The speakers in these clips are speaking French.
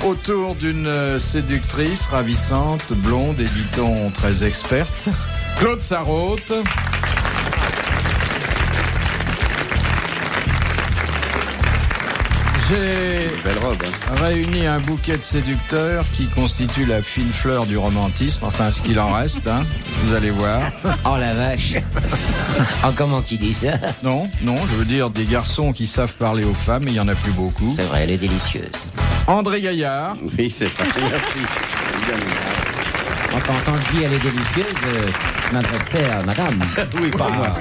Autour d'une séductrice ravissante, blonde et dit-on très experte, Claude Sarraute. J'ai réuni un bouquet de séducteurs qui constitue la fine fleur du romantisme, enfin ce qu'il en reste, hein, vous allez voir. Oh la vache. Oh, comment qui dit ça? Non, je veux dire des garçons qui savent parler aux femmes, mais il n'y en a plus beaucoup. C'est vrai, elle est délicieuse. André Gaillard. Oui, c'est vrai. Quand je dis elle est délicieuse, je m'adressais à madame. Oui, pas moi.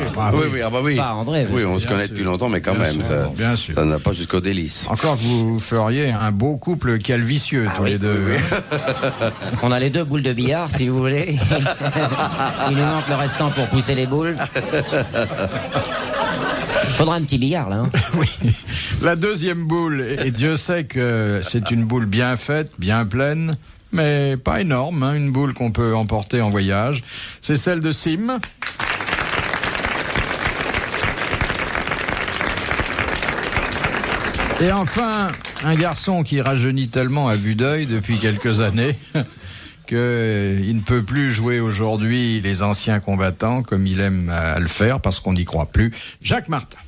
Oui. Pas André. Oui, on se connaît depuis longtemps, mais quand même, bien sûr. Ça n'a pas jusqu'au délice. Encore que vous feriez un beau couple calvicieux, tous les deux. Oui. On a les 2 boules de billard, si vous voulez. Il nous manque le restant pour pousser les boules. Il faudra un petit billard, là. Hein. Oui. La deuxième boule, et Dieu sait que c'est une boule bien faite, bien pleine, mais pas énorme, hein, une boule qu'on peut emporter en voyage. C'est celle de Sim. Et enfin, un garçon qui rajeunit tellement à vue d'œil depuis quelques années qu'il ne peut plus jouer aujourd'hui les anciens combattants comme il aime à le faire parce qu'on n'y croit plus. Jacques Martin.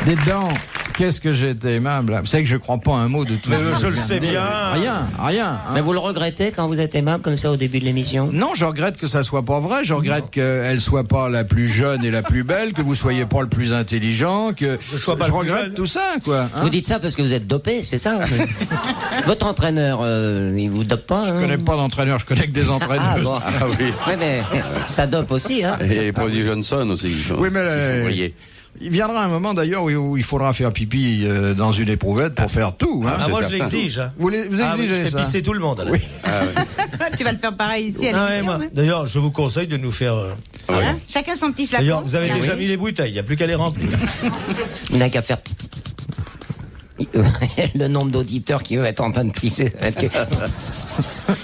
Dedans, qu'est-ce que j'ai été aimable. Vous savez que je crois pas un mot de tout ça. Je le sais bien. Rien. Hein. Mais vous le regrettez quand vous êtes aimable comme ça au début de l'émission? Non, je regrette que ça soit pas vrai. Je regrette qu'elle soit pas la plus jeune et la plus belle, que vous soyez pas le plus intelligent, que je regrette tout ça, quoi. Hein. Vous dites ça parce que vous êtes dopé, c'est ça? Votre entraîneur, il vous dope pas? Je connais pas d'entraîneur, je connais que des entraîneurs. Ah, bon. Ah oui. Oui, mais ça dope aussi, hein? Et les produits Johnson aussi. Oui, mais il viendra un moment d'ailleurs où il faudra faire pipi dans une éprouvette pour faire tout. Hein. Moi je l'exige. Hein. Vous exigez je fais ça? pisser tout le monde. Oui. Tu vas le faire pareil ici à l'émission. Ouais, d'ailleurs, je vous conseille de nous faire. Voilà. Chacun son petit flacon. D'ailleurs, vous avez déjà mis les bouteilles, il n'y a plus qu'à les remplir. Il n'a qu'à faire le nombre d'auditeurs qui vont être en train de pisser.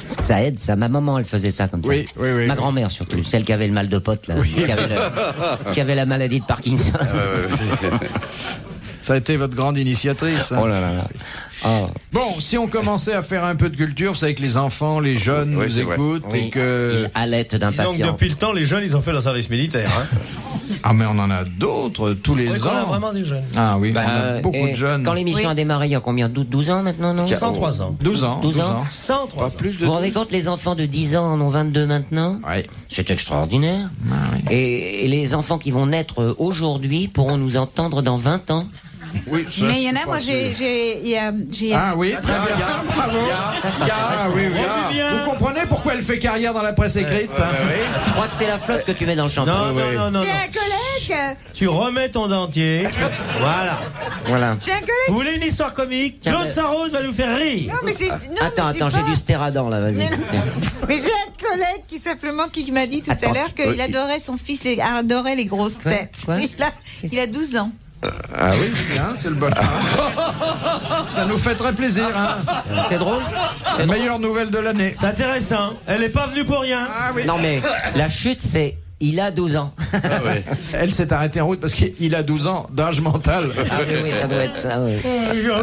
Ça aide, ça. Ma maman, elle faisait ça comme ça. Oui. Ma grand-mère surtout, celle qui avait le mal de pote, là, qui avait la maladie de Parkinson. Ça a été votre grande initiatrice. Hein. Oh là là. Oh. Bon, si on commençait à faire un peu de culture, vous savez que les enfants, les jeunes nous écoutent et que... Ils halètent Donc d'impatience. depuis le temps, les jeunes, ils ont fait leur service militaire. Hein. Ah mais on en a d'autres tous les On a ans. vraiment des jeunes. Ah oui, on a beaucoup de jeunes. Quand l'émission a démarré, il y a combien? 12 ans maintenant, non? 103 ans. 12 ans. 12 ans. 103 ans. Plus de Vous vous rendez compte, les enfants de 10 ans en ont 22 maintenant? Ouais. C'est extraordinaire. Ah, oui. Et les enfants qui vont naître aujourd'hui pourront nous entendre dans 20 ans. Oui, Mais il y en a, moi j'ai Ah oui, très bien. Bravo. Ça, c'est pas Ah oui, oui. Vous comprenez pourquoi elle fait carrière dans la presse écrite? Je crois que c'est la flotte que tu mets dans le champagne. Non. J'ai un collègue. Tu remets ton dentier. Voilà. J'ai un collègue. Vous voulez une histoire comique? Tiens, Claude Sarraute va nous faire rire. Non, mais c'est. Attends, j'ai du stéradant là, vas-y. Mais j'ai un collègue qui m'a dit tout à l'heure qu'il adorait son fils, adorait les grosses têtes. Quoi Il a 12 ans. Ah oui, bien, c'est le bon. Ça nous fait très plaisir. Hein. C'est drôle? C'est la meilleure nouvelle de l'année. C'est intéressant. Elle n'est pas venue pour rien. Ah oui. Non mais la chute c'est il a 12 ans. Elle s'est arrêtée en route parce qu'il a 12 ans d'âge mental. Ah oui, ça doit être ça, oui.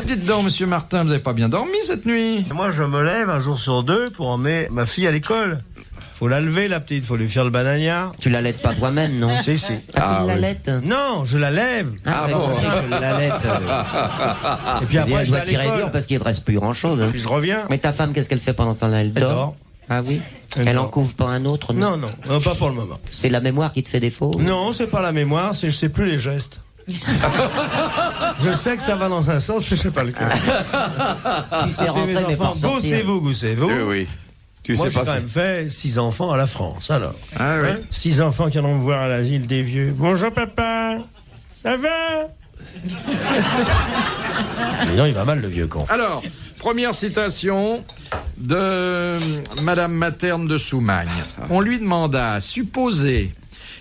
Dites donc, monsieur Martin, vous n'avez pas bien dormi cette nuit? Moi, je me lève un jour sur deux pour emmener ma fille à l'école. Faut la lever, la petite, faut lui faire le bananière. Tu l'allaites pas toi-même, non? Si. Ah, il l'allait. Non, je la lève. Ah bon, si je l'allais. Et puis après, je je vais dois à tirer l'école. dur parce qu'il ne reste plus grand-chose. Hein. Puis je reviens. Mais ta femme, qu'est-ce qu'elle fait pendant ce temps-là? Elle Elle dort. dort. Ah oui? Elle Elle en dort. couvre pas un autre? Non, pas pour le moment. C'est la mémoire qui te fait défaut? Non, c'est pas la mémoire, c'est je sais plus les gestes. Je sais que ça va dans un sens, mais je sais pas lequel. Tu sais rentrer, mais pas ressortir. Goussez-vous. Oui. Tu Moi, sais j'ai pas quand si... même fait 6 enfants à la France, alors. Ah oui. 6 enfants qui allons me voir à l'asile des vieux. Bonjour papa, ça va? Mais non, il va mal le vieux con. Alors, première citation de Madame Materne de Soumagne. On lui demanda, supposez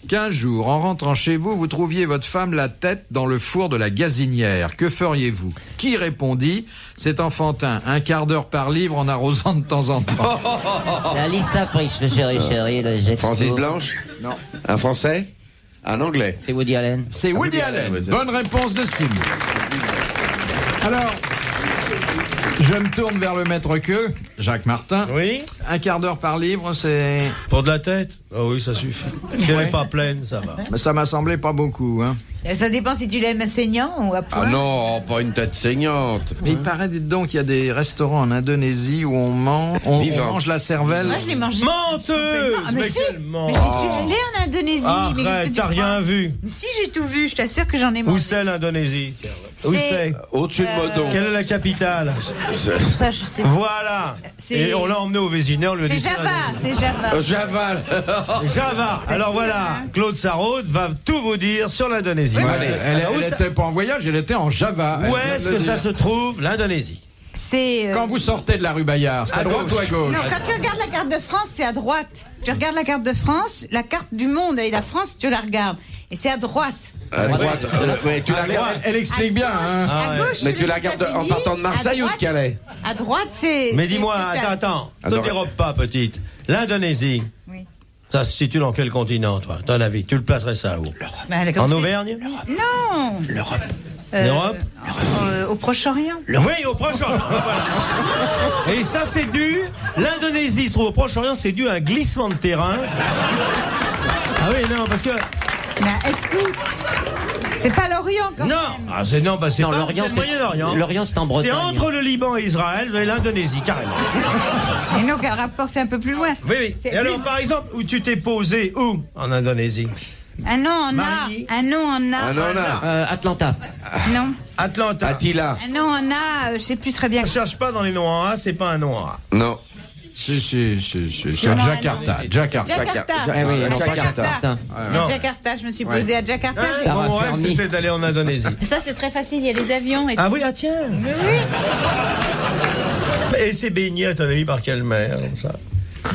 qu'un jour, en rentrant chez vous, vous trouviez votre femme la tête dans le four de la gazinière. Que feriez-vous? Qui répondit? C'est enfantin, un quart d'heure par livre en arrosant de temps en temps. La Lisa Priche, le chéri, le jet. Francis Blanche? Non. Un Français? Un anglais. C'est Woody Allen. C'est Woody Allen. ouais, c'est- Bonne réponse de Sim. Alors, je me tourne vers le maître queue, Jacques Martin. Oui. Un quart d'heure par livre, c'est... Pour de la tête? Ah oui, ça suffit. Si elle n'est pas pleine, ça va. Mais ça m'a semblé pas beaucoup, hein. Ça dépend si tu l'aimes saignant ou à point. Ah non, pas une tête saignante. Mais il paraît, dites donc, qu'il y a des restaurants en Indonésie où on Vivant. mange la cervelle. Moi, je l'ai mangé. Menteuse! Ah, mais si, quelle mais j'y suis allée en Indonésie. mais qu'est-ce que Arrête, tu t'as crois? rien vu. Mais si, j'ai tout vu, je t'assure que j'en ai Où mangé. c'est l'Indonésie? Où c'est? Au-dessus de Modon. Quelle est la capitale? Ça, je sais pas. Voilà. C'est- Et on l'a emmené au Vésinet, on lui a C'est dit Java, l'Indonésie. c'est Java. J'avale. Java. Alors voilà, Claude Sarraute va tout vous dire sur l'Indonésie. Ouais, Allez. elle n'était pas en voyage, elle était en Java. Où Elle est-ce vient de que le ça dire. se trouve, l'Indonésie? C'est. Quand vous sortez de la rue Bayard, c'est à droite ou à gauche? Non, quand tu regardes la carte de France, c'est à droite. Tu regardes la carte de France, la carte du monde et la France, tu la regardes. Et c'est à droite. À droite. Mais tu la regardes. Elle explique bien, hein. À gauche, Mais c'est tu les la regardes en États-Unis. partant de Marseille À ou de droite- Calais? À droite, c'est. Mais c'est- dis-moi, c'est place. attends, te Attends. dérobe pas, petite. L'Indonésie, Oui. ça se situe dans quel continent, toi, ton avis? Tu le placerais ça où? Bah, comme En c'est- Auvergne? Non. L'Europe. L'Europe? Au Proche-Orient. Oui, au Proche-Orient. Voilà. Et ça, c'est dû. L'Indonésie se trouve au Proche-Orient, c'est dû à un glissement de terrain. Ah oui, non, parce que. Mais écoute, c'est pas l'Orient quand Non, même. ah, c'est non, bah, c'est Non, pas l'Orient, c'est le Moyen-Orient. L'Orient, c'est en Bretagne. C'est entre le Liban et Israël et l'Indonésie, carrément. Et non, quel rapport, c'est un peu plus loin. Oui, oui. C'est Et alors, plus- par exemple, où tu t'es posé où en Indonésie? Un nom en A. Marie. Un nom en A. Ah non, non. Atlanta. Non. Atlanta. Attila. Un nom en A, je sais plus très bien. Ne cherche pas dans les noms en A, c'est pas un nom en A. Non. Si, c'est à Jakarta. Jakarta. Jakarta. Eh oui, non, pas Jakarta. Jakarta. Non. Jakarta, je me suis posée à Jakarta. Ouais. j'ai- Moi, mon rêve, Fermi. c'était d'aller en Indonésie. Ça, c'est très facile, il y a des avions et Ah tout. oui, ah tiens. Mais oui. Et c'est baigné, à ton avis, par quelle mer, comme ça?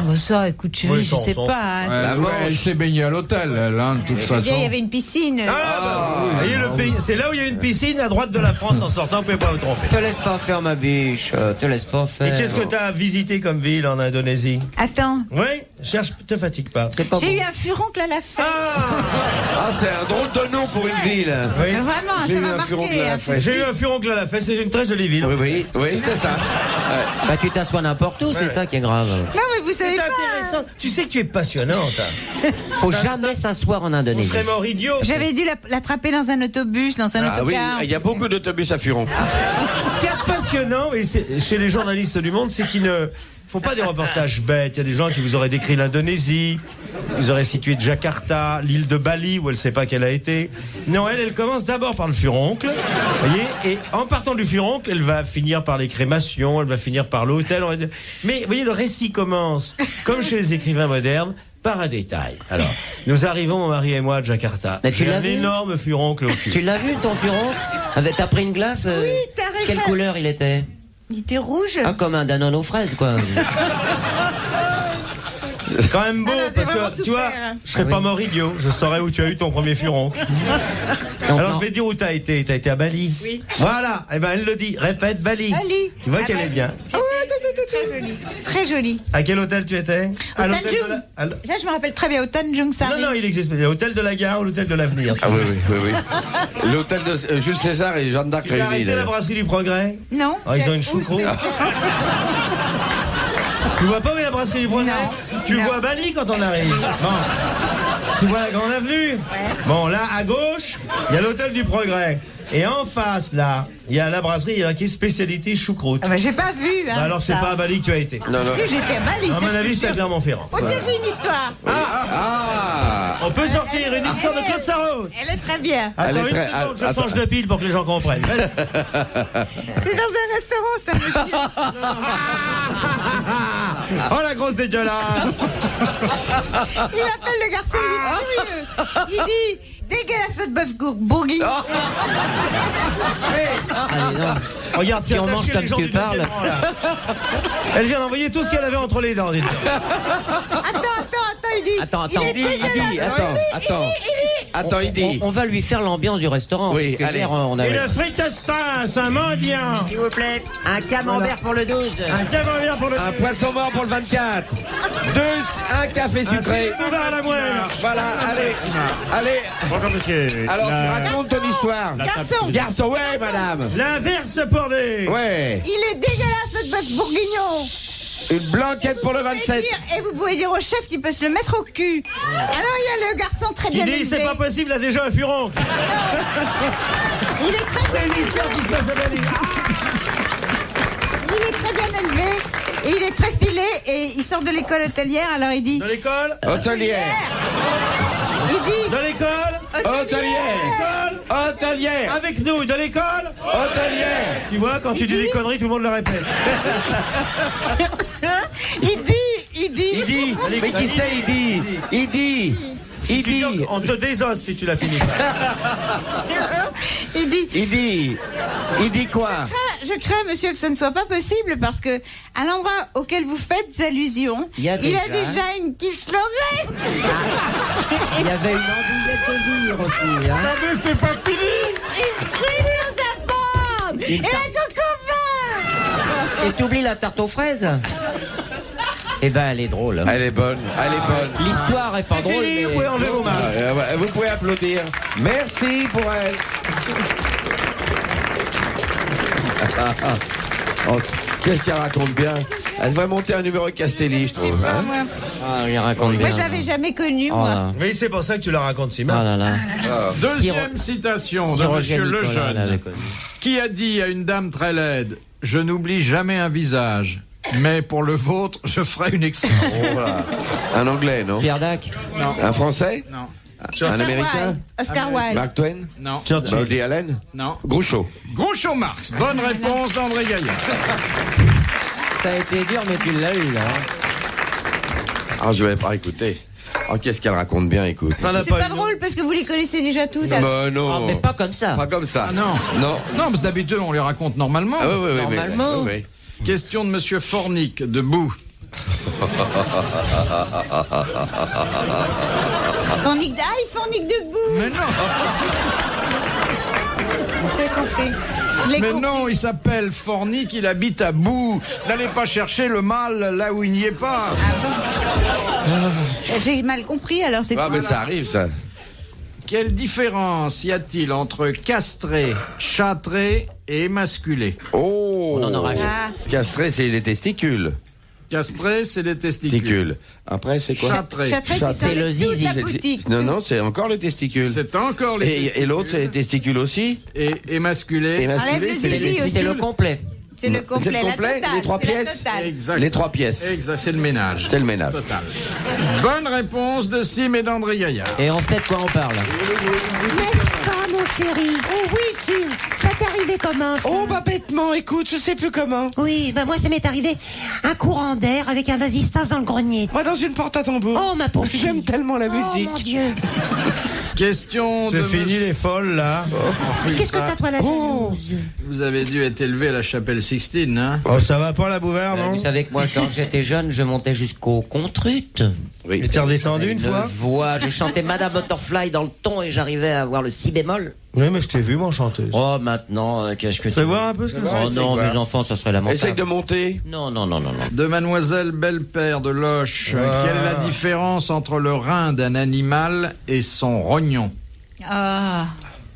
Oh, ça, écoute, chérie, Oui, je ça, on sais s'en pas. Ouais, hein. ouais, elle s'est baignée à l'hôtel, elle, hein, de toute Je veux dire, il y façon. avait une piscine. Ah, bah, vous voyez, le pays, c'est là où il y a une piscine, à droite de la France, en sortant, vous pouvez pas vous tromper. Te laisse pas faire, ma biche. Te laisse pas faire. Et qu'est-ce que tu as visité comme ville en Indonésie? Attends, Oui, cherche, te fatigue pas. C'est pas j'ai bon. eu un furoncle à la fin. Ah, c'est un drôle de nom pour une ville. Oui. Vraiment, J'ai ça eu m'a un furoncle marqué. à la hein, fête. J'ai eu un furoncle à la fête, c'est une très jolie ville. Oui, oui, oui, c'est ça. Bah, tu t'assois n'importe où, c'est ça qui est grave. Non, mais vous savez C'est pas. intéressant. Tu sais que tu es passionnante. hein. Faut jamais s'asseoir en On Indonésie. serait mort idiot. J'avais dû l'attraper dans un autobus, dans un Ah oui, autocar. il y a beaucoup d'autobus à Furon. Ce qui est passionnant, et c'est chez les journalistes du monde, c'est qu'ils ne font pas des reportages bêtes. Il y a des gens qui vous auraient décrit l'Indonésie, vous auraient situé Jakarta, l'île de Bali, où elle sait pas qu'elle a été. Non, elle commence d'abord par le furoncle, voyez, et en partant du furoncle, elle va finir par les crémations, elle va finir par l'hôtel. on va dire. Mais vous voyez, le récit commence, comme chez les écrivains modernes, par un détail. Alors, nous arrivons, mon mari et moi, à Jakarta. Mais tu J'ai l'as un vu énorme furoncle au cul. Tu l'as vu, ton furon? T'as pris une glace? Oui, t'as raison. Quelle couleur il était? Il était rouge. Ah, comme un Danone aux fraises, quoi. C'est quand même beau, Ah non, t'as parce vraiment que, tu vois, souffert, hein. je serais pas mort idiot. Je saurais où tu as eu ton premier furon. Donc, Alors, non. je vais dire où t'as été. T'as été à Bali. Oui. Voilà. Eh ben, elle le dit. Répète, Bali. Bali. Tu vois Ah, qu'elle est Bali. bien. Très joli. Très joli. À quel hôtel tu étais? À l'hôtel de Tanjung. la... Ça, je me rappelle très bien, au Tanjung Sari. Non, il existe. L'hôtel de la gare ou l'hôtel de l'avenir. Ah oui, oui, oui, oui. L'hôtel de Jules César et Jeanne d'Arc Tu as réunis. arrêté la d'ailleurs. brasserie du Progrès? Non. Ah, ils ont une Où choucroute. c'est- Tu vois pas où est la brasserie du Progrès? Non. Tu Non. vois Bali quand on arrive. Bon. Tu vois la grande avenue? Bon, là, à gauche, il y a l'hôtel du Progrès. Et en face, là, il y a la brasserie qui est spécialité choucroute. Ah bah, j'ai pas vu. Hein, Bah alors, c'est ça. pas à Bali que tu as été. Non, non. Si, j'étais à Bali. À ça, mon je avis, suis c'est à sûre. Clermont-Ferrand. Oh, tiens, j'ai une histoire. Ah, On peut sortir une histoire de Claude Sarraute. Elle est très bien. Elle Attends est une très- seconde, je attends. change de pile pour que les gens comprennent. Vas-y. C'est dans un restaurant, c'est un monsieur. Oh, la grosse dégueulasse. Il appelle le garçon, il est furieux. Il dit, dégueulasse votre bœuf bourgui. Allez, non. Regarde, Si c'est on attaché mange les comme gens tu du deuxième parles. rang, là. Elle vient d'envoyer tout ce qu'elle avait entre les dents. dites-donc. Attends, il Attends. Attends, il dit. On va lui faire l'ambiance du restaurant. Oui, parce que allez. hier, on Et avait... le fritastas, un mendiant. S'il vous plaît, un camembert pour le 12. Un camembert pour le Un poisson mort pour le 24. Un café sucré. Un à la moelle. Voilà, allez. Bonjour monsieur. Alors, raconte ton histoire. Garçon, ouais, madame. L'inverse pour les... Ouais. Il est dégueulasse, notre bœuf bourguignon. Une blanquette pour le 27. Et vous pouvez dire au chef qu'il peut se le mettre au cul. Alors il y a le garçon très Qui bien dit élevé. c'est pas possible, il a déjà un furon. Il est très bien élevé. Qui se passe à Bali. Il est très bien élevé. Et il est très stylé. Et il sort de l'école hôtelière. Alors il dit... Dans l'école. Hôtelière. Il dit... Dans l'école. Hôtelière. Hôtelière. Avec nous, dans l'école. Hôtelière. Tu vois, quand tu dis des conneries, tout le monde le répète. Il dit... Mais qui c'est, il dit. On te désosse si tu l'as fini. Il dit quoi? Je crains, monsieur, que ce ne soit pas possible parce que à l'endroit auquel vous faites allusion, Il y a a déjà- déjà une quiche lorraine. Il y avait une andouillette de vire aussi. Hein. Mais c'est pas fini. Une frite aux amandes et un coco vin. Et t'oublies la tarte aux fraises. Eh ben, elle est drôle. Elle est bonne. L'histoire est pas C'est drôle. fini, mais- vous pouvez enlever vos masques. Vous pouvez applaudir. Merci pour elle. Oh, qu'est-ce qu'elle raconte bien. Elle devrait monter un numéro Castelli, je trouve. Hein. Ah, il raconte bien. Moi, je l'avais jamais connu, Oh moi. là. Oui, c'est pour ça que tu la racontes si Oh mal. là là. Deuxième citation Si de Roger Monsieur Nicolas Lejeune, l'avait connu. qui a dit à une dame très laide « Je n'oublie jamais un visage, mais pour le vôtre, je ferai une exception. Oh, voilà. Un anglais, non? Pierre Dac. Un français? » Non, Un américain? Oscar Wilde. Mark Twain? non, Woody Allen? non. Groucho. Groucho Marx. Bonne réponse d'André Gaillard. Ça a été dur, mais tu l'as eu, là. Ah, je vais pas écouter. Oh, qu'est-ce qu'elle raconte bien, écoute. C'est pas drôle parce que vous les connaissez déjà toutes. Bah, non. Ah, mais pas comme ça. Pas comme ça. Ah non. Non. Non, parce que d'habitude, on les raconte normalement. Ah, oui. Normalement. Oui. Question de Monsieur Fornic, debout. Fornic debout. Mais non, C'est compris. Je l'ai mais compris. non, il s'appelle Fornic, il habite à Bout. N'allez pas chercher le mal là où il n'y est pas. J'ai mal compris, alors c'est Ah, tout. mais ça arrive, ça. Quelle différence y a-t-il entre castré, châtré et émasculé? Oh. On en aura Ah. Castré, c'est les testicules. Castré, c'est les testicules. Testicules. Après, c'est quoi? Châtré. Châtré, C'est c'est le le zizi. la boutique. Non, non, c'est encore les testicules. C'est encore les testicules. Et l'autre, c'est les testicules aussi? Et émasculé. Enlève le c'est zizi aussi. C'est le complet. C'est le complet, C'est le complet, la totale. les trois c'est la pièces. totale. Exact. Les 3 pièces. Exact, c'est le ménage. C'est le ménage. Total. Bonne réponse de Sim et d'André Gaillard. Et on sait de quoi on parle. N'est-ce pas, mon chéri? Oh oui, Sim. Ça t'est arrivé comment, ça? Oh, bah, bêtement, écoute, je sais plus comment. Oui, bah moi, ça m'est arrivé un courant d'air avec un vasistas dans le grenier. Moi, dans une porte à tambour. Oh, ma pauvre fille. J'aime tellement la Oh, musique. mon Dieu. Question de C'est fini monsieur- les folles, là. Qu'est-ce que t'as, toi, la jalouse? Vous avez dû être élevé à la chapelle Sixtine, hein? Oh, ça va pas, la bouvère, non? Vous savez que moi, quand j'étais jeune, je montais jusqu'au contrute. Oui. Et t'es redescendu une fois? Voix. Je chantais Madame Butterfly dans le ton et j'arrivais à avoir le si bémol. Oui, mais je t'ai vu, mon chanteuse. Oh, maintenant, qu'est-ce que Fais voir un peu ce que c'est. Oh non, mes enfants, ça serait lamentable. Essaye de monter. Non. De Mademoiselle Belle-Père de Loche. Ah. Quelle est la différence entre le rein d'un animal et son rognon? Ah.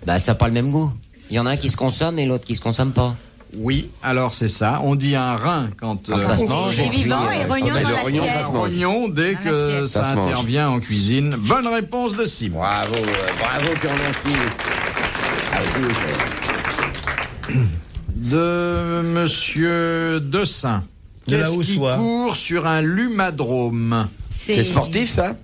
Bah, ça n'a pas le même goût. Il y en a un qui se consomme et l'autre qui se consomme pas. Oui, alors c'est ça. On dit un rein quand Ça se mange Et et puis, vivant et rognon mais dans le rognon, l'assiette. ça se mange. rognon dès Dans que l'assiette. ça Ça se mange. intervient en cuisine. Bonne réponse de Simon. Bravo, De Monsieur Dessin. De la Qu'est-ce qui Houssoie. court sur un lumadrome? C'est sportif, ça?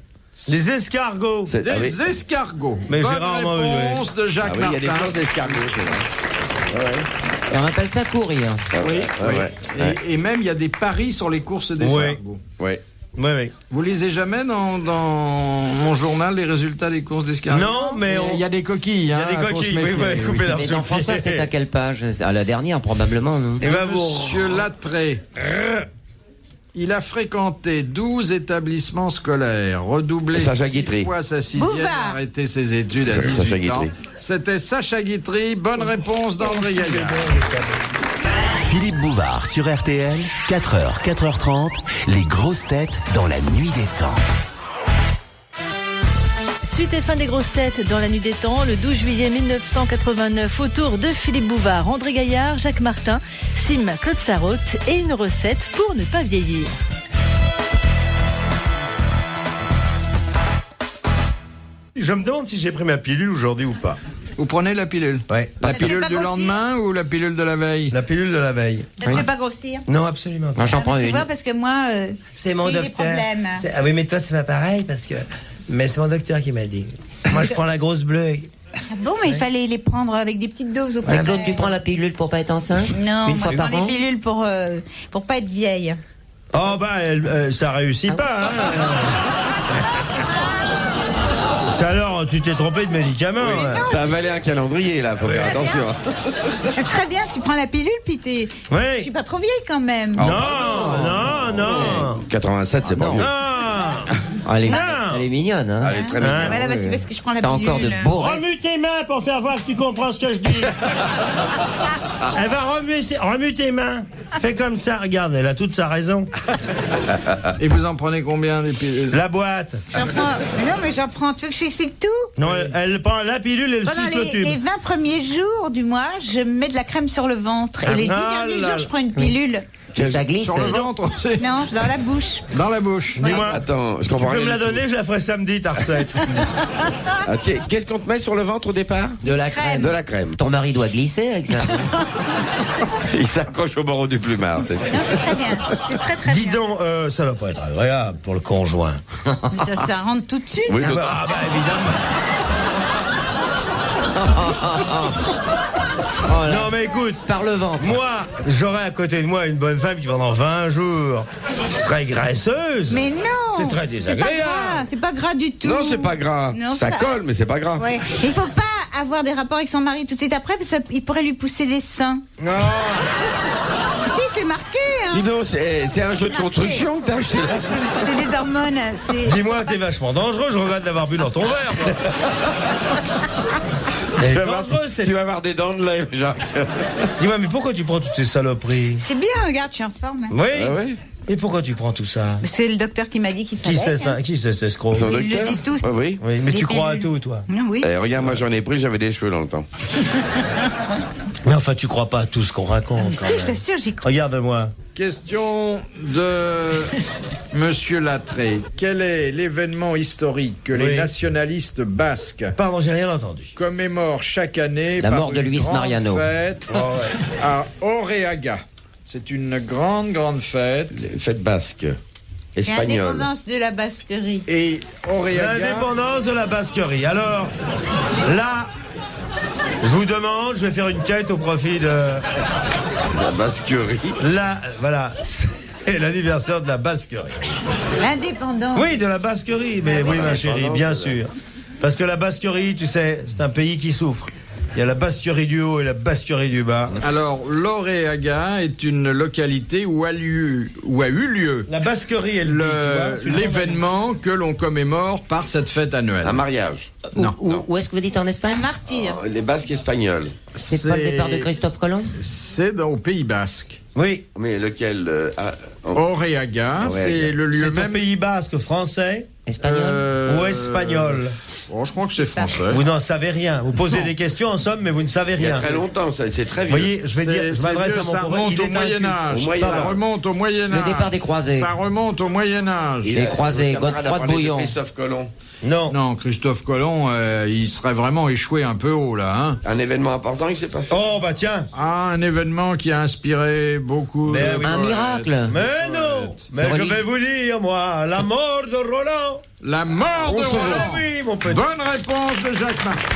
Les escargots. C'est- Des ah oui. escargots. Mais Bonne j'ai rarement vu, réponse de Ah Jacques oui, il y a des Martin. plantes d'escargots, c'est vrai. Et on appelle ça courir. Oui, oui. Ouais. Et même il y a des paris sur les courses d'escargots. Ouais. Oui, oui. Vous lisez jamais dans mon journal les résultats des courses d'escargots? Non, mais on- il y a des coquilles. Hein, Il y a des coquilles, oui, oui, coupez Mais dans François, c'est à quelle page? À la dernière, probablement, non? Et ben vous. Monsieur Lattré. Il a fréquenté 12 établissements scolaires, redoublé Sacha 6 Guitry. fois sa 6e, Bouvard. arrêté ses études à Sacha 18 ans. Guitry. C'était Sacha Guitry. Bonne réponse d'André Gaillard. Philippe Bouvard sur RTL, 4h, 4h30, les grosses têtes dans la nuit des temps. Suite et fin des grosses têtes dans la nuit des temps, le 12 juillet 1989, autour de Philippe Bouvard, André Gaillard, Jacques Martin, Sim, Claude Sarraute et une recette pour ne pas vieillir. Je me demande si j'ai pris ma pilule aujourd'hui ou pas. Vous prenez la pilule? Ouais. La Tu veux pilule pas du grossir lendemain ou la pilule de la veille? La pilule de la veille. Tu veux pas grossir? Non, absolument pas. Moi, j'en prends Tu une. vois, parce que moi, C'est mon j'ai des docteur. problèmes. Ah oui, mais toi, c'est pas pareil parce que. Mais c'est mon docteur qui m'a dit. Moi, je prends la grosse bleue. Ah bon, mais il fallait les prendre avec des petites doses au Mais contraire. Claude, tu prends la pilule pour pas être enceinte? Non, Une moi fois je par prends an? les pilules pour pas être vieille. Oh bah, ça réussit pas. Hein. Alors, tu t'es trompé de médicament. hein. T'as avalé un calendrier, là, faut faire attention. C'est très bien, tu prends la pilule, puis t'es... Oui. Je suis pas trop vieille quand même. Ah. Non. 87, c'est pas non. vieux. Ah, elle est mignonne, hein? Elle est très Hein. mignonne. Voilà, bah, c'est parce que je prends la T'as pilule. encore de beaux restes. Remue tes mains pour faire voir que tu comprends ce que je dis. Elle va remue tes mains. Fais comme ça, regarde, elle a toute sa raison. Et vous en prenez combien des pilules? La boîte. J'en prends... Mais non, mais j'en prends... Tu veux que je t'explique tout? Non, elle prend la pilule et le Pendant suce le tube. les 20 premiers jours du mois, je mets de la crème sur le ventre. Et les 10 Ah derniers là jours, je prends une pilule. Et ça glisse. Sur le ventre aussi? Non, dans la bouche. Dans la bouche. Dis-moi, Attends, je tu comprends peux rien. me la du tout. donner, je la ferai samedi, ta recette. Ah, qu'est-ce qu'on te met sur le ventre au départ? De la Crème. crème. De la crème. Ton mari doit glisser avec ça. Il s'accroche au bord du plumard. Non, c'est très bien. C'est très très Dis bien. donc, ça doit pas être agréable pour le conjoint. Ça rentre tout de suite. Oui, hein. Ah bah évidemment. Oh là. Non mais écoute, Par le ventre. moi, j'aurais à côté de moi une bonne femme qui pendant 20 jours serait graisseuse. Mais non. C'est très C'est pas désagréable. gras. C'est pas gras du tout. Non, c'est pas gras. Non, Ça c'est pas- colle, mais c'est pas gras. Ouais. Il faut pas avoir des rapports avec son mari tout de suite après, parce qu'il pourrait lui pousser des seins. Non. Si, c'est marqué. Hein. Dis donc, c'est un jeu de construction que t'as acheté là. C'est des hormones. C'est... Dis-moi, t'es vachement dangereux, je regrette d'avoir bu dans ton verre. toi. Elle est dangereuse, cette- Tu vas avoir des dents de lait, Jacques. Dis-moi, mais pourquoi tu prends toutes ces saloperies? C'est bien, regarde, je suis en forme. Oui. Ah ouais? Et pourquoi tu prends tout ça? C'est le docteur qui m'a dit qu'il fallait. Qui c'est cet escroc? Son Ils le docteur? disent tous. Ah oui. Oui, mais Les tu crois à pilules. tout, toi. Oui. Eh, regarde, moi j'en ai pris, j'avais des cheveux dans le temps. Mais enfin, tu crois pas à tout ce qu'on raconte. Mais quand si, même. je t'assure, j'y crois. Regarde-moi. Question de Monsieur Latré. Quel est l'événement historique que les Oui. nationalistes basques Pardon, j'ai rien entendu. commémorent chaque année La par mort de une Luis grande Mariano. fête à Oreaga? C'est une grande fête. Fête basque. C'est Espagnole. l'indépendance de la basquerie. Et Oreaga, L'indépendance de la basquerie. Alors, là, je vous demande, je vais faire une quête au profit de... La basquerie. Là, voilà. C'est l'anniversaire de la basquerie. L'indépendance. Oui, de la basquerie. Mais oui, ma chérie, bien sûr. Parce que la basquerie, tu sais, c'est un pays qui souffre. Il y a la basquerie du haut et la basquerie du bas. alors l'Oreaga est une localité où a eu lieu La basquerie est l'événement que l'on commémore par cette fête annuelle. Un mariage. Non, Où est-ce que vous dites en Un Espagne? martyr. Les basques espagnols. C'est pas le départ de Christophe Colomb? C'est au Pays Basque. Oui. Mais lequel Oreaga, c'est le lieu C'est même. au Pays Basque français Espagnol? ou espagnol. Oh, je crois que c'est français. Vous n'en savez rien. Vous posez des questions en somme, mais vous ne savez Il y a rien. très longtemps, ça, c'est très Vous vieux. voyez, je vais dire, je m'adresse à mon ça copain, remonte il au est Moyen inculte. Âge. Au Moyen Ça Âge. remonte au Moyen Âge. Le départ des croisés. Ça remonte au Moyen Âge. Les croisés, Godefroy de Bouillon. Christophe Colomb. Non. Non, Christophe Colomb, il serait vraiment échoué un peu haut là. Hein. Un événement important qui s'est passé. Oh, bah tiens. Ah, un événement qui a inspiré beaucoup. Mais de oui. Un poètes. miracle. Mais non. Mais je vais vous dire, moi, la mort de Roland. La mort de Ah Roland. oui, mon petit. Bonne réponse de Jacques Martin.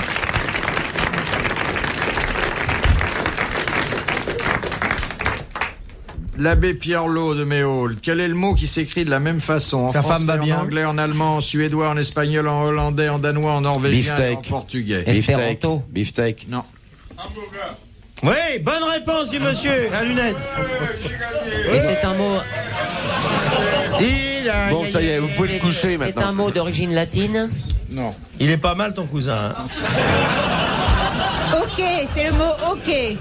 L'abbé Pierre-Lot de Méaul, quel est le mot qui s'écrit de la même façon en Sa français, femme va bien. en anglais, en allemand, en suédois, en espagnol, en hollandais, en danois, en norvégien et en Beefsteak. portugais? Espéranto. Beefsteak. Non. Oui, bonne réponse du monsieur, à lunettes. Et c'est un mot. Bon, ça y est, vous pouvez te coucher C'est maintenant. un mot d'origine latine. Non. Il est pas mal ton cousin. Hein. Ok, c'est le mot ok.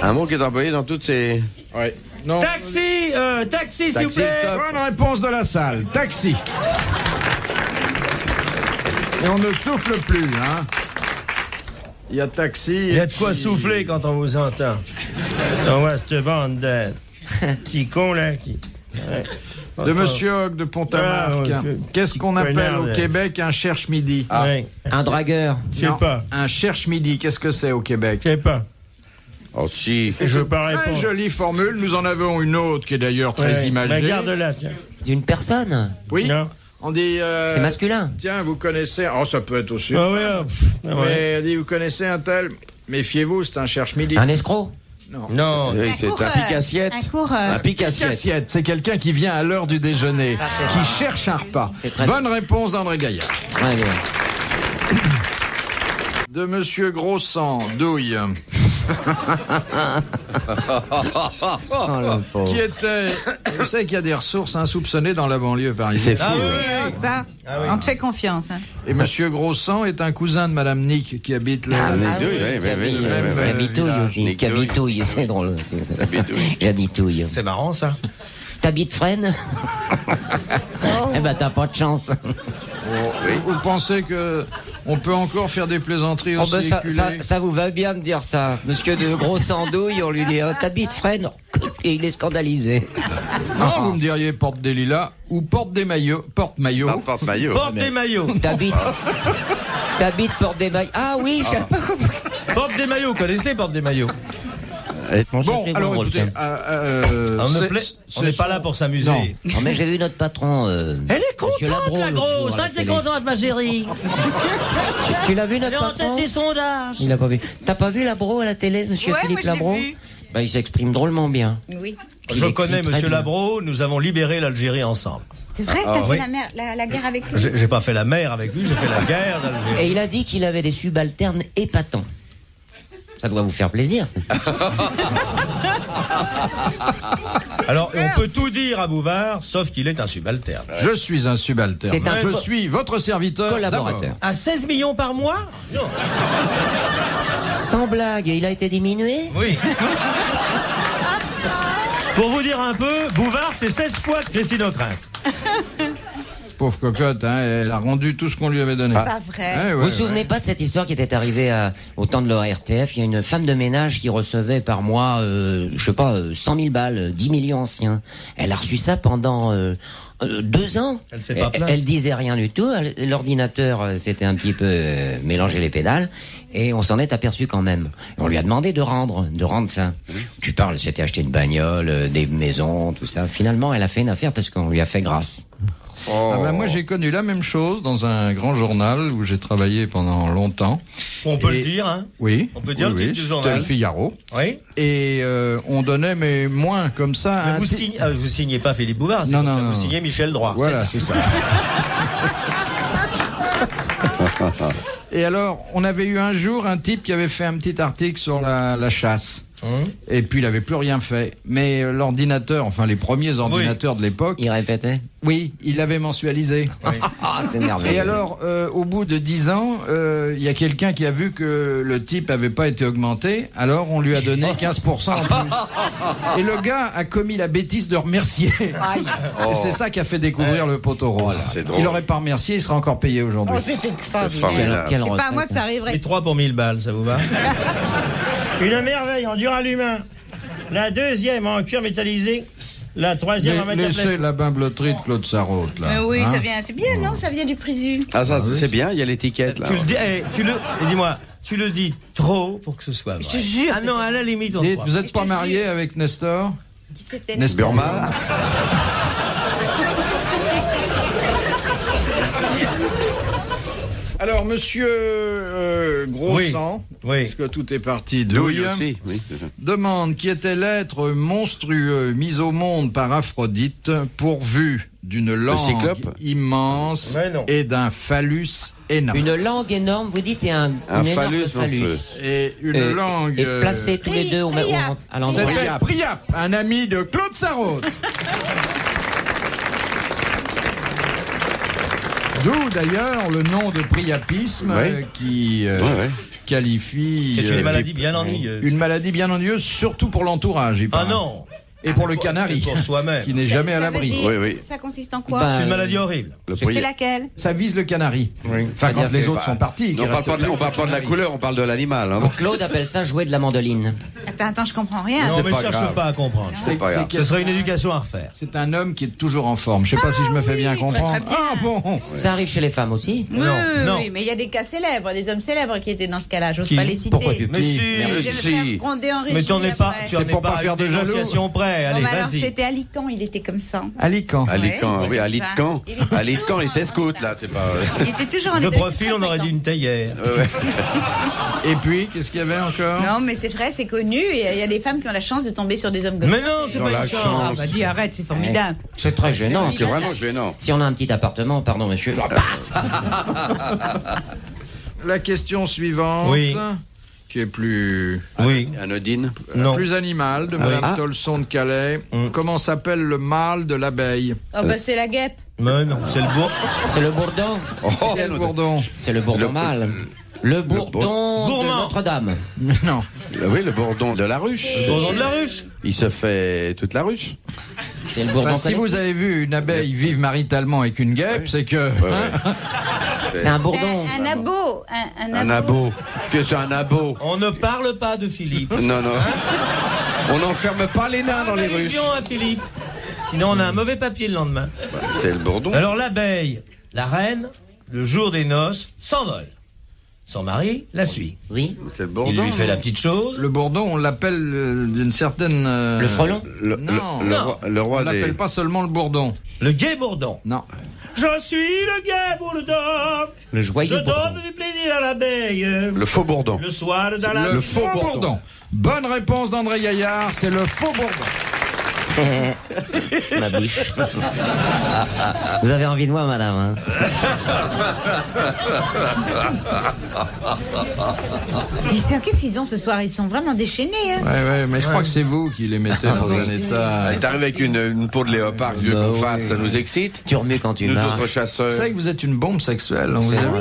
Un mot qui est employé dans toutes ces... Ouais. Non. Taxi, taxi, s'il vous Taxi, plaît. stop. Bonne réponse de la salle. Taxi. Et on ne souffle plus, hein. Il y a taxi. Il y a de quoi souffler quand on vous entend. On voit cette bande de petits cons là qui. Ouais. De Monsieur Hogg de Pont-à-Marc. Ah, ouais, Qu'est-ce qu'on appelle au énervé. Québec un cherche-midi? Ouais. Un dragueur. Je sais Non, pas. un cherche-midi, qu'est-ce que c'est au Québec? Je sais pas. Oh, si. Je veux pas Très répondre. jolie formule. Nous en avons une autre qui est d'ailleurs très Ouais. imagée. Ben, garde-la, tiens. D'une personne. Oui. Non. On dit. C'est masculin. Tiens, vous connaissez. Oh, ça peut être aussi. Ah ouais, ouais. Mais on dit, vous connaissez un tel. Méfiez-vous, c'est un cherche-midi. Un escroc. Non. Oui, c'est un pique-assiette. Un coureur. Un pique-assiette. Assiette, c'est quelqu'un qui vient à l'heure du déjeuner, c'est qui cherche un repas. C'est très Bonne réponse d'André Gaillard. Très bien. De Monsieur Grossan, douille, qui était. Vous savez qu'il y a des ressources insoupçonnées dans la banlieue parisienne. C'est fou. Oh, ça, on te fait confiance. Hein. Et Monsieur Grossan est un cousin de Madame Nick qui habite là. Ah, Nick oui, Douille, oui, oui, oui, oui, oui. J'habitouille village. aussi. Nick Douille. J'habitouille, c'est drôle. J'habitouille. C'est marrant ça. T'habites Fresnes? Eh ben t'as pas de chance. Vous pensez que on peut encore faire des plaisanteries Oh aussi ben ça, éculées ça vous va bien de dire ça. Monsieur de Grosse Andouille, on lui dit t'habites Fresnes? Et il est scandalisé. Non, vous me diriez porte des lilas ou porte des maillots, porte-maillot. Pas porte-maillot. Porte des maillots. T'habites Porte des Maillots. Ah oui, j'avais pas compris. Porte des maillots, connaissez Porte des maillots. Bon, alors drôle, écoutez, ça. On n'est pas là pour s'amuser. Non. Oh, mais j'ai vu notre patron. Elle est Monsieur contente, Labro, la l'autre jour, grosse. à Ça la que t'es télé. contente, ma chérie. Tu l'as vu Elle est notre en tête patron? des sondages. Il a pas vu. T'as pas vu Labro à la télé, Monsieur Ouais, Philippe moi, je l'ai Labro? vu. Bah, il s'exprime drôlement bien. Oui. Il Je écrit connais très Monsieur bien. Labro, nous avons libéré l'Algérie ensemble. C'est vrai, t'as oui. fait la guerre avec lui. J'ai pas fait la mer avec lui, j'ai fait la guerre d'Algérie. Et il a dit qu'il avait des subalternes épatants. Ça doit vous faire plaisir, ça. Alors, on peut tout dire à Bouvard, sauf qu'il est un subalterne. Je suis un subalterne. C'est un Je suis votre serviteur. collaborateur. d'abord. À 16 millions par mois? Non. Sans blague, il a été diminué? Oui. Pour vous dire un peu, Bouvard, c'est 16 fois Christine Ockrent. Pauvre cocotte, hein, elle a rendu tout ce qu'on lui avait donné. Pas vrai. Ouais, Vous vous souvenez pas de cette histoire qui était arrivée au temps de l'ORTF? Il y a une femme de ménage qui recevait par mois, je sais pas, 100 000 balles, 10 millions anciens. Elle a reçu ça pendant 2 ans. Elle s'est pas plainte. Elle disait rien du tout. L'ordinateur s'était un petit peu mélangé les pédales. Et on s'en est aperçu quand même. Et on lui a demandé de rendre ça. Tu parles, c'était acheter une bagnole, des maisons, tout ça. Finalement, elle a fait une affaire parce qu'on lui a fait grâce. Ah ben, moi, j'ai connu la même chose dans un grand journal où j'ai travaillé pendant longtemps. On peut Et- le dire, hein? Oui. On peut dire oui, le titre oui, du c'était journal. le Figaro. Oui. Et on donnait, mais moins, comme ça. Mais un vous signez pas Philippe Bouvard, c'est Non, comme non, ça, non, vous non. signez Michel Droit. Voilà, c'est ça. c'est ça. Et alors, on avait eu un jour un type qui avait fait un petit article sur la chasse. Et puis il avait plus rien fait. Mais l'ordinateur, enfin les premiers ordinateurs de l'époque, Il répétait? oui, il l'avait mensualisé. Ah, c'est merveilleux. Et alors, au bout de 10 ans, il y a quelqu'un qui a vu que le type avait pas été augmenté, alors on lui a donné 15% en plus. Et le gars a commis la bêtise de remercier. Et c'est ça qui a fait découvrir le poteau rose. c'est drôle. Il aurait pas remercié, il serait encore payé aujourd'hui. Oh, c'est extraordinaire. Formidable. Quelle C'est pas à moi retraite, que ça hein. arriverait. Les 3 pour 1000 balles, ça vous va? Une merveille en duralumin. La deuxième en cuir métallisé. La troisième en matière Laissez plastique. la bimbloterie de Claude Sarraute, là. Oui, Hein ça vient, c'est bien, non? Ça vient du Prisu. Ah, ça, c'est bien, il y a l'étiquette, là. Tu le dis, dis-moi, tu le dis trop pour que ce soit vrai. Je te jure. Ah non, à la limite, on Dites, croit. vous êtes pas marié avec Nestor? Qui c'était? Nestor Burma. Alors, monsieur Grossan, Oui. parce que tout est parti Douille douille, aussi, oui. demande qui était l'être monstrueux mis au monde par Aphrodite, pourvu d'une langue cyclope immense Mais non. et d'un phallus énorme. Une langue énorme, vous dites, et un énorme phallus phallus. monstrueux. Et une langue... Et placés tous les deux au même Priap. à l'endroit. C'était Priap, un ami de Claude Sarraute. D'où d'ailleurs le nom de priapisme qui qualifie C'est une maladie bien ennuyeuse. Une maladie bien ennuyeuse, surtout pour l'entourage. Ah non. Et pour le canari, pour soi-même. qui n'est jamais à l'abri. Ça consiste en quoi? C'est une maladie horrible. C'est laquelle? Ça vise le canari. Enfin, quand les autres sont partis. On parle pas de la couleur, on parle de l'animal. Hein. Claude appelle ça jouer de la mandoline. Attends, je comprends rien. Non, mais pas cherche grave. pas à comprendre. C'est pas grave. Ce serait une éducation à refaire. C'est un homme qui est toujours en forme. Je sais pas si je me fais bien comprendre. très bien. Ah bon. Ça arrive chez les femmes aussi. Oui, mais il y a des cas célèbres, des hommes célèbres qui étaient dans ce cas-là. J'ose pas les citer. Pourquoi tu Mais si. Je vais faire gronder en régie. Mais tu en es pas, après. tu en es pour pas pas faire de jaloux. dénonciation près. Allez, Non, mais alors, vas-y. c'était à Lican, il était comme ça. Alican. Alican, oui, Ouais, Alican. il était- Alican, il était scout, là, c'est pas... Il était toujours en De état profil, on aurait dit une théière. Et puis, qu'est-ce qu'il y avait encore? Non, mais c'est vrai, c'est connu. Et il y a des femmes qui ont la chance de tomber sur des hommes comme Mais ça. non, c'est Dans pas la une chance. chance. Ah, bah dis, arrête, c'est formidable. C'est très gênant. C'est vraiment gênant. Si on a un petit appartement, pardon monsieur. La question suivante, Oui. qui est plus Oui. Anodine. Non. plus animale, de Madame Ah. Tolson de Calais. Mm. Comment s'appelle le mâle de l'abeille? Oh, bah c'est la guêpe. Mais non, c'est le bourg. C'est le bourdon. Quel bourdon? C'est le bourdon mâle. Le bourdon de Gourmand. Notre-Dame. Non. Oui, le bourdon de la ruche. Le bourdon de la ruche. Il se fait toute la ruche. C'est le bourdon. Enfin, si vous avez vu une abeille vivre maritalement avec une guêpe, c'est que... hein, C'est un C'est bourdon. un abo. Un abo. Qu'est-ce que c'est un abo? On ne parle pas de Philippe. Non, non. On n'enferme pas les nains dans les ruches. Allusion à Philippe. Sinon, on a un mauvais papier le lendemain. C'est le bourdon. Alors, l'abeille, la reine, le jour des noces, s'envole. Son mari la suit. Oui. C'est le bourdon. Il lui fait la petite chose. le bourdon, on l'appelle d'une certaine... Le frelon. Non. Le roi On des... l'appelle pas seulement le bourdon. Le gai bourdon. Non. Je suis le gai bourdon. Le Je joyeux bourdon. donne du plaisir à l'abeille. Le faux bourdon. Le soir dans la... Le faux bourdon. Bonne réponse d'André Gaillard, c'est le faux bourdon. Ma biche. Vous avez envie de moi, madame, hein? Qu'est-ce qu'ils ont ce soir? Ils sont vraiment déchaînés. Hein. Ouais, mais je crois que c'est vous qui les mettez dans un état... Il t'arrive avec une peau de léopard, que Bah qu'on oui. fasse, ça nous excite. Tu remues quand tu Nous marches. autres chasseurs. Vous savez que vous êtes une bombe sexuelle. On vous C'est a- vrai.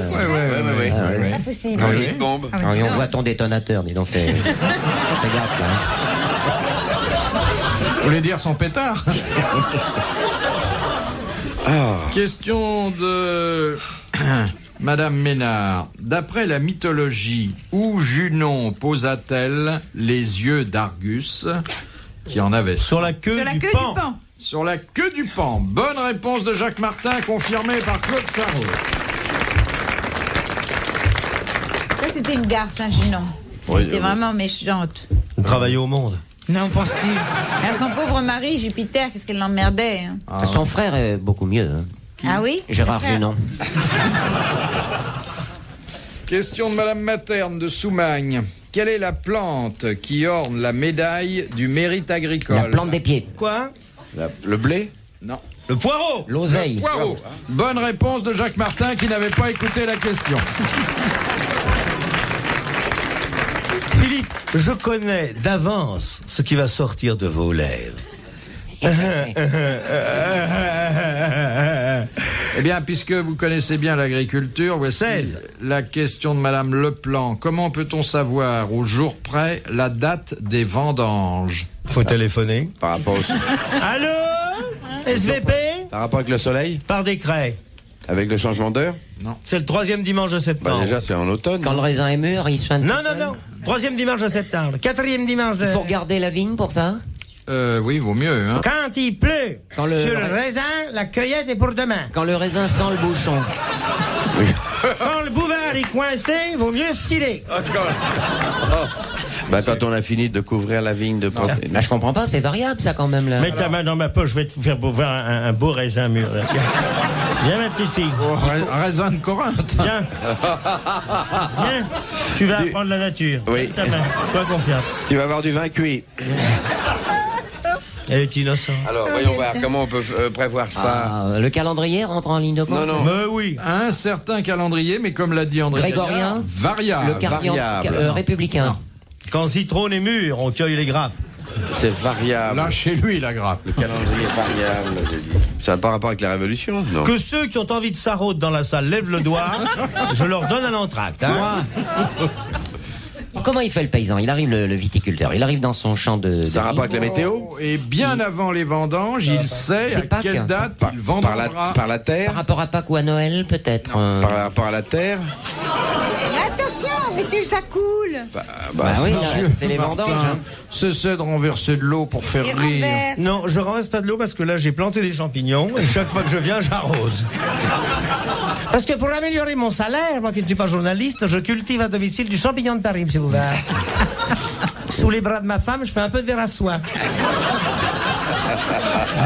Ouais. Pas possible. Ah Une oui. petite bombe. Ah oui, on voit ton détonateur, dis donc, fais gaffe, là. Vous voulez dire son pétard? Question de Madame Ménard. D'après la mythologie, où Junon posa-t-elle les yeux d'Argus, qui en avait Sur la queue Sur la du queue pan. du pan. Sur la queue du pan. Bonne réponse de Jacques Martin, confirmée par Claude Sarraud. Ça, c'était une garce, hein, Junon. Oui, Elle était oui. vraiment méchante. Travailler au monde. Non, penses-tu? Alors, son pauvre mari, Jupiter, qu'est-ce qu'elle l'emmerdait. Hein. Son frère est beaucoup mieux. Hein. Ah oui? Gérard Frère. Junon. Question de Madame Materne de Soumagne. Quelle est la plante qui orne la médaille du mérite agricole? La plante des pieds. Quoi? Le blé. Non. Le poireau. L'oseille. Poireau. Bonne réponse de Jacques Martin qui n'avait pas écouté la question. Philippe, je connais d'avance ce qui va sortir de vos lèvres. Eh bien, puisque vous connaissez bien l'agriculture, voici 16. la question de Madame Leplan. Comment peut-on savoir au jour près la date des vendanges? Faut téléphoner. Par rapport au... Allô? SVP? Par rapport avec le soleil. Par décret. Avec le changement d'heure. C'est le 3e dimanche de Bah, septembre. déjà, c'est en automne. Quand le raisin est mûr, il se fait... Non. 3e dimanche de septembre. 4e dimanche de... Il faut regarder la vigne pour ça? Oui, vaut mieux, hein. Quand il pleut Quand le- sur le raisin, la cueillette est pour demain. Quand le raisin sent le bouchon. Quand le bouvard est coincé, vaut mieux styler. Bah, quand on a fini de couvrir la vigne de pommes. Bah, je comprends pas, c'est variable ça quand même là. Mets ta main dans ma poche, je vais te faire boire un beau raisin mûr. là. Tiens. Viens, ma petite fille. Raisin de Corinthe. Viens. Viens. Tu vas apprendre la nature. Oui. Mets ta main. Sois confiante. Tu vas avoir du vin cuit. Elle est innocente. Alors, voyons voir comment on peut prévoir ça. Ah, le calendrier rentre en ligne de compte. Non. Mais oui. Un certain calendrier, mais comme l'a dit André Grégorien. Gaillard, variable. Le cardian variable. républicain. Quand Zitrone est mûr, on cueille les grappes. C'est variable. Là, chez lui, la grappe. Le calendrier est variable, j'ai dit. Ça n'a pas rapport avec la Révolution, non? Que ceux qui ont envie de sarraute dans la salle lèvent le doigt, je leur donne un entracte. Hein. Comment il fait le paysan? Il arrive, le viticulteur, il arrive dans son champ de... Ça a rapport avec la météo? Et bien avant les vendanges, il sait à Pâques. quelle date il vendra. Par la terre? Par rapport à Pâques ou à Noël, peut-être Par rapport à la terre? Attention, mais ça coule. Bah oui, monsieur, c'est les vendanges. Martin, Hein. Ce ceux de renverser de l'eau pour faire Et rire. renverse. Non, je renverse pas de l'eau parce que là j'ai planté des champignons et chaque fois que je viens j'arrose. Parce que pour améliorer mon salaire, moi qui ne suis pas journaliste, je cultive à domicile du champignon de Paris, monsieur Bouvard. Sous les bras de ma femme, je fais un peu de verre à soie.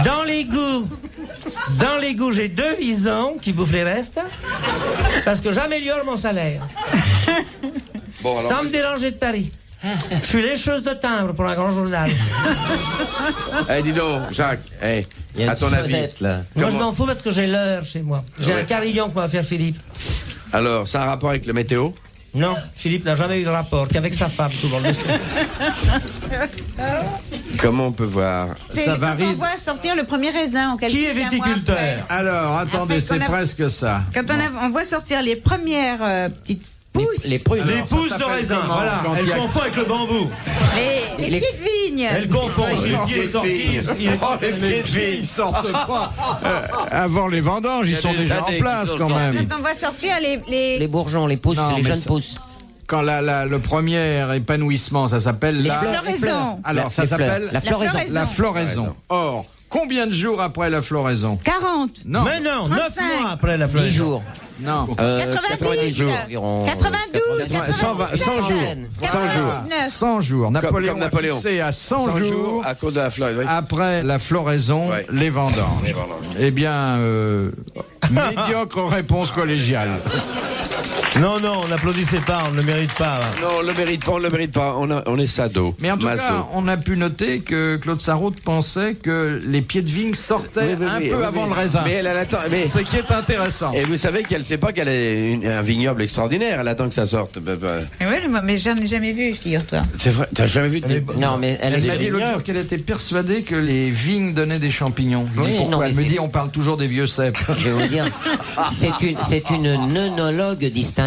Dans l'égout, j'ai 2 visons qui bouffent les restes parce que j'améliore mon salaire. Bon, alors, Sans me déranger de Paris. Je suis lécheuse de timbre pour un grand journal. dis donc, Jacques, Il y a à une ton avis, sonnette, là. Moi, je comment- m'en fous parce que j'ai l'heure chez moi. J'ai un carillon que m'a offert Philippe. alors, ça a rapport avec la météo? Non, Philippe n'a jamais eu de rapport, qu'avec sa femme, tout le monde le sait. Comment on peut voir? C'est Ça quand varie. on voit sortir le premier raisin. On calcule Qui est un mois viticulteur? après. Alors, attendez, Après, c'est qu'on a- presque ça. Quand on voit sortir les premières petites pousses, Les prunes. Les ça pousses de s'appelle raisin, comment, voilà. quand Elle il y a- confond avec le bambou. les petites vignes. Elle confond. Celui qui est sorti, il est Les petites filles, ils sortent pas avant les vendanges, ils sont des déjà en années place qu'ils quand ont même. Quand on voit sortir Les bourgeons, les pousses, Non, les mais jeunes ça- pousses. Quand le premier épanouissement, ça s'appelle Les la... fleurs. floraison. Alors, ça Les fleurs. s'appelle La floraison. floraison. la floraison. Or, combien de jours après la floraison? 40. Non. Mais non, 9 35. mois après la 10 floraison. jours. Non. 90 jours. Environ, 92, 100 jours. 99. 100 jours. Napoléon, comme Napoléon. a fixé à 100 jours à cause de la Floride. Oui. après la floraison, Ouais. les vendanges. Les vendanges. Eh bien, médiocre réponse collégiale. Non, on n'applaudissez pas, on ne le mérite pas. Non, on le mérite pas. On est sado. Mais en tout Maso. cas, on a pu noter que Claude Sarraute pensait que les pieds de vigne sortaient un peu avant le raisin. Mais elle attend. Mais... Ce qui est intéressant. Et vous savez qu'elle sait pas qu'elle est un vignoble extraordinaire. Elle attend que ça sorte. Oui, mais j'en ai jamais vu, figure-toi. C'est vrai. T'as jamais vu de... Non, mais elle Elle est m'a dit l'autre jour qu'elle était persuadée que les vignes donnaient des champignons. Je dis Oui, pourquoi non, mais elle me c'est- dit on parle toujours des vieux cèpes. Je vais vous dire, c'est une œnologue distinguée.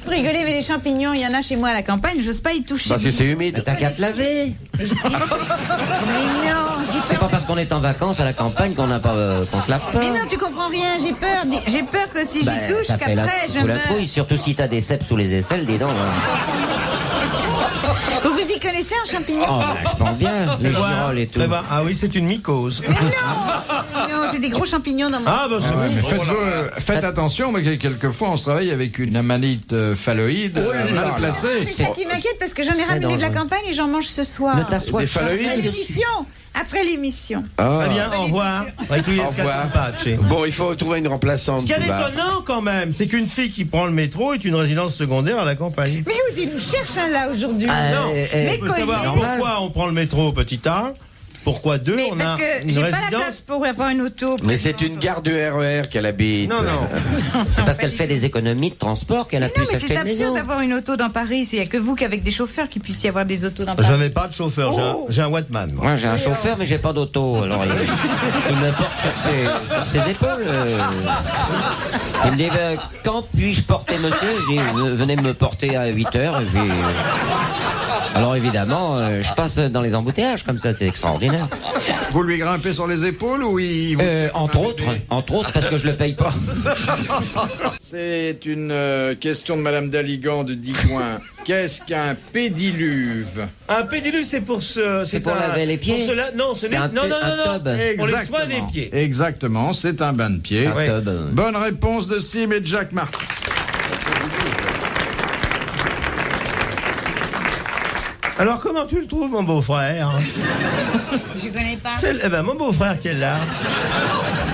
Vous rigolez, mais les champignons, il y en a chez moi à la campagne, j'ose pas y toucher. Parce que c'est humide. T'as qu'à te laver. Mais non, j'ai C'est peur. pas parce qu'on est en vacances à la campagne qu'on n'a pas, qu'on se lave pas. Mais non, tu comprends rien, j'ai peur. J'ai peur que si Ben, j'y touche, ça fait la, qu'après je sous la meurs. trouille, surtout si t'as des cèpes sous les aisselles, dis donc. Vous vous y connaissez en champignons? Oh, ben, je pense bien, les girolles et tout. Fais voir. Ah oui, c'est une mycose. Non, c'est des gros champignons dans mon... Ah, bah c'est Ouais, mais bon. faites attention, mais quelquefois on se travaille avec une amanite phalloïde mal placée. C'est ça qui m'inquiète parce que j'en ai ramené de la dangereux. campagne et j'en mange ce soir. Ne t'assois Des pas. phalloïdes Après l'émission. Après l'émission. Très bien, au revoir. Au revoir. Bon, il faut trouver une remplaçante. Ce qui est Bouvard. étonnant quand même, c'est qu'une fille qui prend le métro est une résidence secondaire à la campagne. Mais où tu nous cherches un là aujourd'hui? Non, Mais on peut savoir collier. pourquoi on prend le métro petit A, pourquoi 2, Mais on parce a que une j'ai pas la résidence. place pour avoir une auto. Mais c'est une gare du RER qu'elle habite. Non, non. C'est parce qu'elle fait des économies de transport qu'elle a Non, pu mais s'acheter c'est une absurde maison. d'avoir une auto dans Paris. Il n'y a que vous qu'avec des chauffeurs qui puisse y avoir des autos dans Je Paris. n'ai pas de chauffeur, j'ai un Wattman. Moi. Moi, j'ai un chauffeur, mais j'ai pas d'auto. Alors, il me porte sur ses épaules. Il me dit, quand puis-je porter monsieur? Je dis, venez me porter à 8 heures. Et puis, alors, évidemment, je passe dans les embouteillages comme ça, c'est extraordinaire. Vous lui grimpez sur les épaules ou il vous... Entre autres, parce que je le paye pas. C'est une question de Madame Daligan de Digoin. Qu'est-ce qu'un pédiluve? Un pédiluve, c'est pour ce. C'est pour laver les pieds. Pour cela, non, ce C'est n'est. un Non, non, un non, non. tub. Pour les soins des pieds. Exactement, c'est un bain de pied. Un tub. Bonne réponse de Sim et de Jacques Martin. Alors, comment tu le trouves, mon beau-frère? Je connais pas. Eh ben, mon beau-frère qui est là,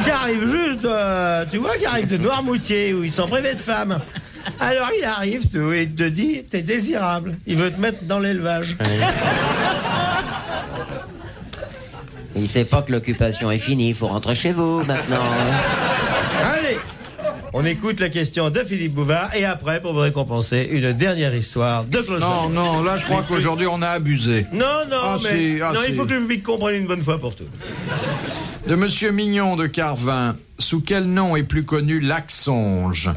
qui arrive juste de, tu vois, qui arrive de Noirmoutier, où ils sont privés de femmes. Alors, il arrive, et il te dit, t'es désirable. Il veut te mettre dans l'élevage. Il sait pas que l'occupation est finie, il faut rentrer chez vous maintenant. Allez, On écoute la question de Philippe Bouvard et après, pour vous récompenser, une dernière histoire de Claude Sarraute. Non, là je crois qu'aujourd'hui on a abusé. Non, si, il faut que le public comprenne une bonne fois pour toutes. De Monsieur Mignon de Carvin, sous quel nom est plus connu l'Axonge?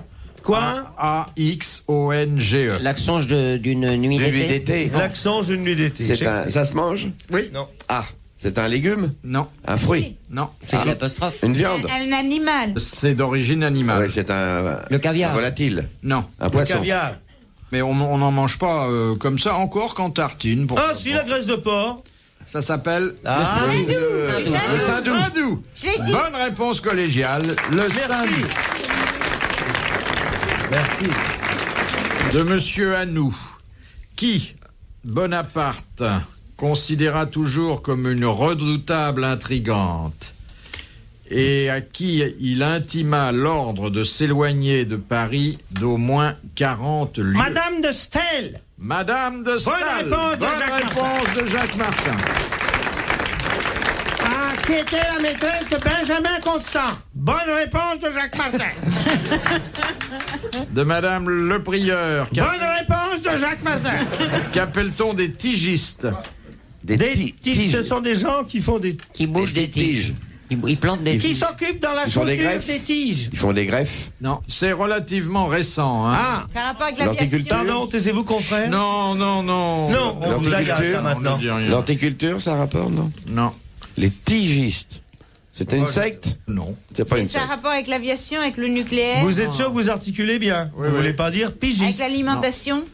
Quoi? A-X-O-N-G-E. L'accent d'une nuit d'été. L'accent d'une nuit d'été. Ça se mange? Oui. Non. Ah, c'est un légume? Non. Un fruit? Non. C'est une apostrophe. Une viande? Un animal. C'est d'origine animale. Oui, c'est un... Le caviar. Un volatile? Non. Un poisson? Caviar. Mais on n'en mange pas comme ça encore qu'en tartine. Ah, si, la graisse de porc. Ça s'appelle Ah, le Saindoux. Je l'ai dit. Bonne réponse collégiale, le Saindoux. Merci. De Monsieur Hanou, qui Bonaparte considéra toujours comme une redoutable intrigante et à qui il intima l'ordre de s'éloigner de Paris d'au moins 40 lieues. Madame de Stel. Madame de Staël. Bonne réponse de Jacques Martin. Ah, qui était la maîtresse de Benjamin Constant. Bonne réponse de Jacques Martin. De Madame le Prieur. Bonne réponse de Jacques Martin. Qu'appelle-t-on des tigistes? Des tiges, ce sont des gens qui font des... Qui bougent des tiges. Ils plantent des Qui tiges. s'occupe dans la Ils font des chaussure greffes. des tiges. Ils font des greffes? Non, c'est relativement récent. Hein. Ah, Ça a rapport avec l'aviation. Pardon, taisez-vous, confrère? Non. Non, on vous agace ça maintenant. On ne dit rien. L'horticulture, ça a rapport, non? Non. Les tigistes. C'est une secte? Non. C'est pas une Ça a secte. rapport avec l'aviation, avec le nucléaire, Vous êtes sûr que vous articulez bien? Oui, Vous oui. voulez pas dire avec pigiste? l'alimentation.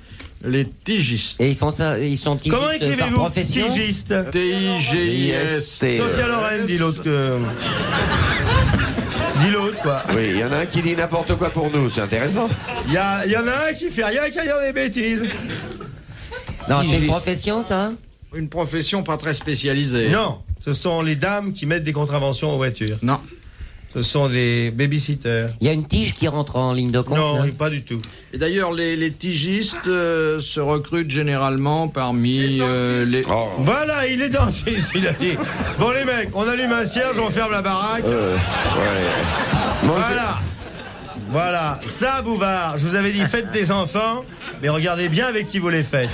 Les tigistes. Et ils font ça, ils sont tigistes Comment par écrivez-vous profession. tigiste? T-I-G-I-S. Sophia Loren, dit l'autre que... Dis l'autre, quoi. Oui, il y en a un qui dit n'importe quoi pour nous, c'est intéressant. Il y en a un qui fait rien qu'à dire des bêtises. Non, c'est une profession, ça? Une profession pas très spécialisée. Non, ce sont les dames qui mettent des contraventions aux voitures. Non. Ce sont des babysitters. Il y a une tige qui rentre en ligne de compte. Non, là. pas du tout. Et d'ailleurs, les tigistes se recrutent généralement parmi les... Oh. Voilà, il est dentiste, il a dit. Bon, les mecs, on allume un cierge, on ferme la baraque. Ouais. Voilà, ça, Bouvard, je vous avais dit, faites des enfants, mais regardez bien avec qui vous les faites.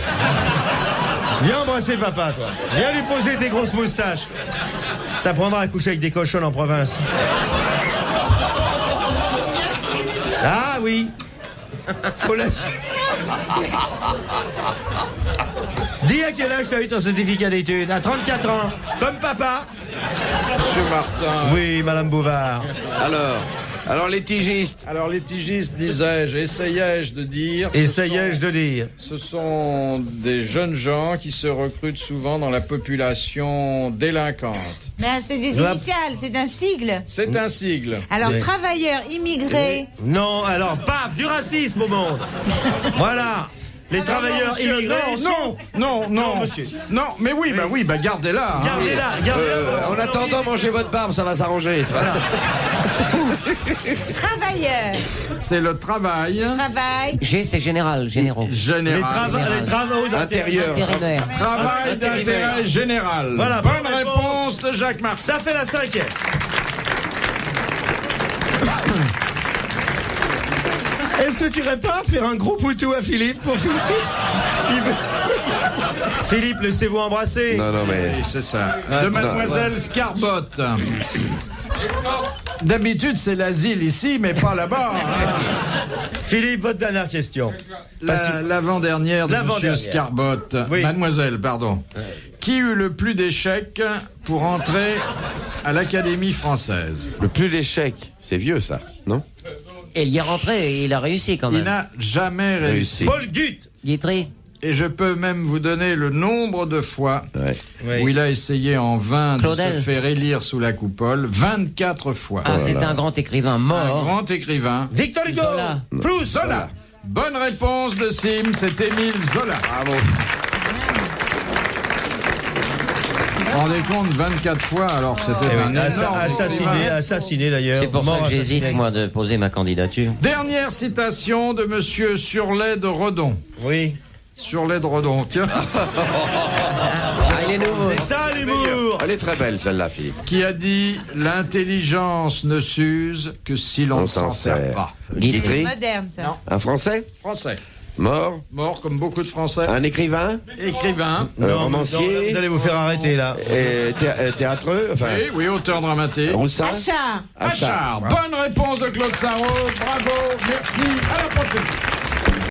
Viens embrasser papa, toi. Viens lui poser tes grosses moustaches. T'apprendras à coucher avec des cochons en province. Ah oui. Faut lâcher. Dis à quel âge t'as eu ton certificat d'études? À 34 ans. Comme papa. Monsieur Martin. Oui, Madame Bouvard. Alors les tigistes. Alors les tigistes, disais-je, essayais-je de dire... Essayais-je de dire. Ce sont des jeunes gens qui se recrutent souvent dans la population délinquante. Mais c'est des La- initiales, c'est un sigle. C'est un sigle. Alors, Oui. travailleurs, immigrés. Non, alors, paf, du racisme au monde. Voilà. Les travailleurs monsieur, immigrés non, Non, monsieur. Non, mais oui, gardez-la. hein. Gardez-la, gardez-la. En attendant, mangez votre barbe, ça va s'arranger. Voilà. Travailleurs, C'est le travail travail. G, c'est général, généraux. général. Les travaux Intérieur. Intérimaire. Travail d'intérêt général. Voilà, bonne bonne réponse de Jacques Martin. Ça fait la 5e. Est-ce que tu irais pas faire un gros poutou à Philippe pour Philippe? Philippe, laissez-vous embrasser. Non, mais... Oui, c'est ça. De Mademoiselle Scarbotte. D'habitude, c'est l'asile ici, mais pas là-bas. hein. Philippe, votre dernière question. L'avant-dernière de L'avant-dernière. Monsieur Scarbotte. Oui. Mademoiselle, pardon. Qui eut le plus d'échecs pour entrer à l'Académie française? Le plus d'échecs, c'est vieux ça, non? Et il y est rentré et il a réussi quand Il même. n'a jamais réussi. Paul Gutt. Guitry. Et je peux même vous donner le nombre de fois Ouais. où il a essayé en vain Claudel. de se faire élire sous la coupole. 24 fois. Ah, c'est un grand écrivain Un mort. grand écrivain. Victor Hugo. Zola. Proust. Zola. Bonne réponse de Sim, c'est Émile Zola. Bravo. Vous vous rendez compte, 24 fois, alors que c'était un énorme Assassiné d'ailleurs. C'est pour ça Mort que j'hésite, assassiné. moi, de poser ma candidature. Dernière citation de Monsieur Surlet de Redon. Oui. Surlet de Redon, tiens. Ah, il est nouveau. C'est ça l'humour. Elle est très belle, celle-là, Philippe. Qui a dit l'intelligence ne s'use que si l'on ne s'en sert pas. Guitry. Moderne, ça. Non. Un Français? Français. Mort? Mort comme beaucoup de Français. Un écrivain? Écrivain. Romancier? Vous allez vous faire arrêter, là. Théâtreux? Enfin, Oui, auteur dramatique. Roussat? Achard. Achard. Bonne réponse de Claude Sarraute. Bravo. Merci. À la prochaine.